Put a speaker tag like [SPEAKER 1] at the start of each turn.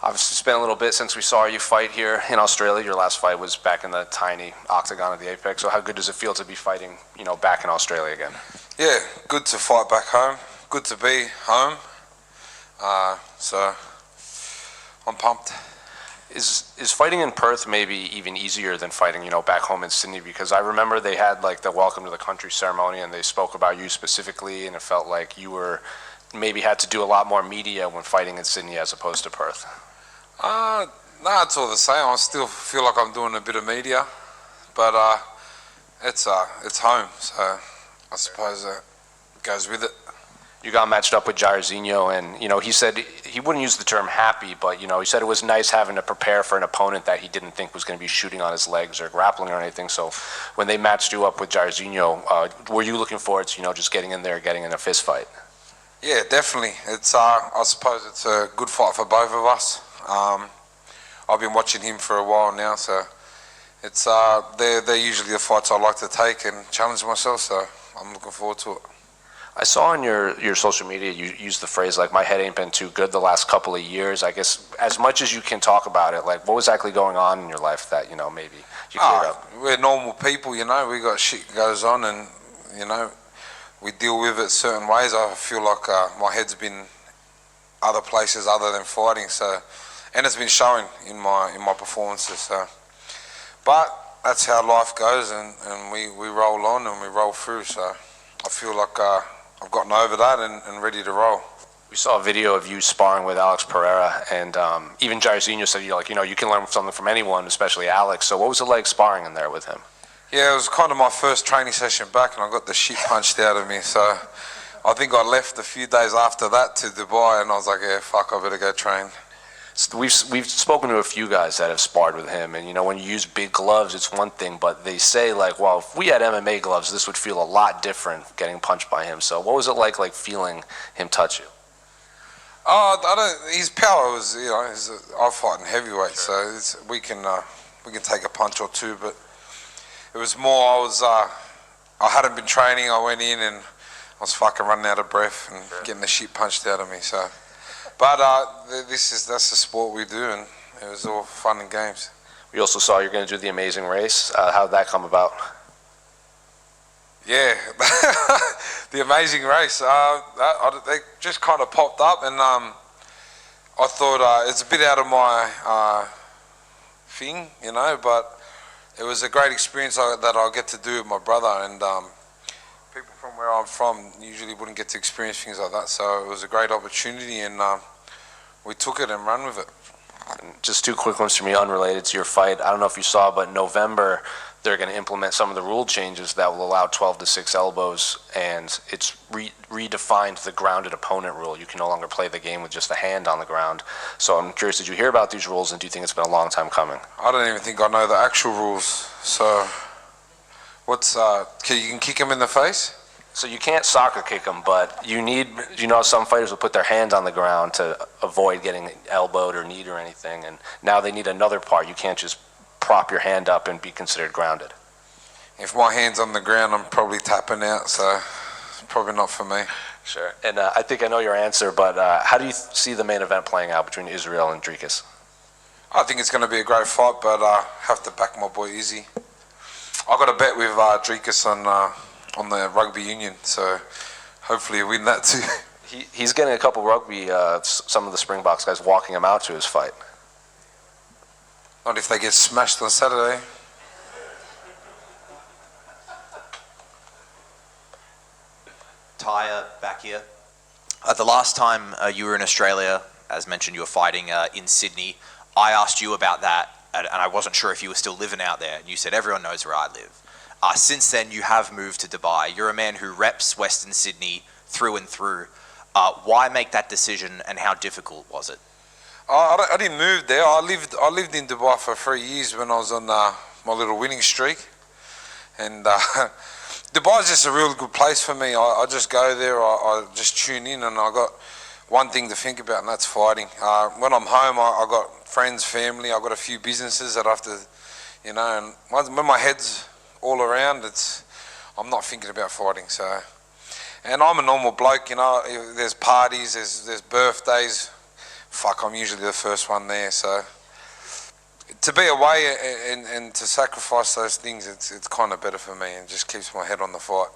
[SPEAKER 1] Obviously, it's been a little bit since we saw you fight here in Australia. Your last fight was back in the tiny octagon of the Apex. So how good does it feel to be fighting, back in Australia again?
[SPEAKER 2] Yeah, good to fight back home. Good to be home. So I'm pumped.
[SPEAKER 1] Is fighting in Perth maybe even easier than fighting, back home in Sydney? Because I remember they had like the welcome to the country ceremony and they spoke about you specifically, and it felt like you were maybe had to do a lot more media when fighting in Sydney as opposed to Perth.
[SPEAKER 2] No, it's all the same. I still feel like I'm doing a bit of media, but it's home, so I suppose it goes with it.
[SPEAKER 1] You got matched up with Jairzinho, and he said he wouldn't use the term happy, but he said it was nice having to prepare for an opponent that he didn't think was going to be shooting on his legs or grappling or anything. So when they matched you up with Jairzinho, were you looking forward to just getting in there, getting in a fist fight?
[SPEAKER 2] Yeah, definitely. It's I suppose it's a good fight for both of us. I've been watching him for a while now, so it's they're usually the fights I like to take and challenge myself. So I'm looking forward to it.
[SPEAKER 1] I saw on your social media you used the phrase like, my head ain't been too good the last couple of years. I guess as much as you can talk about it, like what was exactly going on in your life that maybe you cleared up?
[SPEAKER 2] We're normal people, we got shit goes on, and we deal with it certain ways. I feel like my head's been other places other than fighting, so, and it's been showing in my performances. So, but that's how life goes, and we roll on and we roll through. So I feel like I've gotten over that and ready to roll.
[SPEAKER 1] We saw a video of you sparring with Alex Pereira, and even Jairzinho said you can learn something from anyone, especially Alex. So what was it like sparring in there with him?
[SPEAKER 2] Yeah, it was kind of my first training session back, and I got the shit punched out of me. So I think I left a few days after that to Dubai, and I was like, yeah, fuck, I better go train.
[SPEAKER 1] So we've spoken to a few guys that have sparred with him, and when you use big gloves, it's one thing, but they say like, well, if we had MMA gloves, this would feel a lot different getting punched by him. So what was it like feeling him touch you?
[SPEAKER 2] His power was, I fight in heavyweight, sure. So we can take a punch or two, but it was more I hadn't been training. I went in and I was fucking running out of breath and getting the shit punched out of me. So, but that's the sport we do, and it was all fun and games.
[SPEAKER 1] We also saw you're going to do the Amazing Race. How did that come about?
[SPEAKER 2] Yeah, the Amazing Race. They just kind of popped up, and I thought it's a bit out of my thing, but it was a great experience that I'll get to do with my brother, and people from where I'm from usually wouldn't get to experience things like that, so it was a great opportunity, and we took it and ran with it.
[SPEAKER 1] And just two quick ones for me, unrelated to your fight. I don't know if you saw, but in November, they're going to implement some of the rule changes that will allow 12 to 6 elbows, and it's redefined the grounded opponent rule. You can no longer play the game with just a hand on the ground. So I'm curious, did you hear about these rules, and do you think it's been a long time coming?
[SPEAKER 2] I don't even think I know the actual rules. So what's, you can kick him in the face?
[SPEAKER 1] So you can't soccer kick them, but you need, some fighters will put their hands on the ground to avoid getting elbowed or kneed or anything, and now they need another part. You can't just prop your hand up and be considered grounded.
[SPEAKER 2] If my hand's on the ground, I'm probably tapping out, so it's probably not for me.
[SPEAKER 1] Sure. And I think I know your answer, but how do you see the main event playing out between Israel and Dricus?
[SPEAKER 2] I think it's going to be a great fight, but I have to back my boy Izzy. I got a bet with Dricus on the rugby union, so hopefully he'll win that too.
[SPEAKER 1] He's getting a couple rugby, some of the Springboks guys walking him out to his fight.
[SPEAKER 2] Not if they get smashed on Saturday.
[SPEAKER 3] Tai, back here. The last time you were in Australia, as mentioned, you were fighting in Sydney. I asked you about that, and I wasn't sure if you were still living out there. And you said, everyone knows where I live. Since then, you have moved to Dubai. You're a man who reps Western Sydney through and through. Why make that decision, and how difficult was it?
[SPEAKER 2] I didn't move there. I lived in Dubai for 3 years when I was on my little winning streak, and Dubai is just a real good place for me. I just go there, I just tune in, and I got one thing to think about, and that's fighting. When I'm home, I got friends, family, I got a few businesses that I have to, and when my head's all around, I'm not thinking about fighting. So, and I'm a normal bloke, there's parties, there's birthdays, I'm usually the first one there. So to be away and to sacrifice those things, it's kind of better for me and just keeps my head on the fight.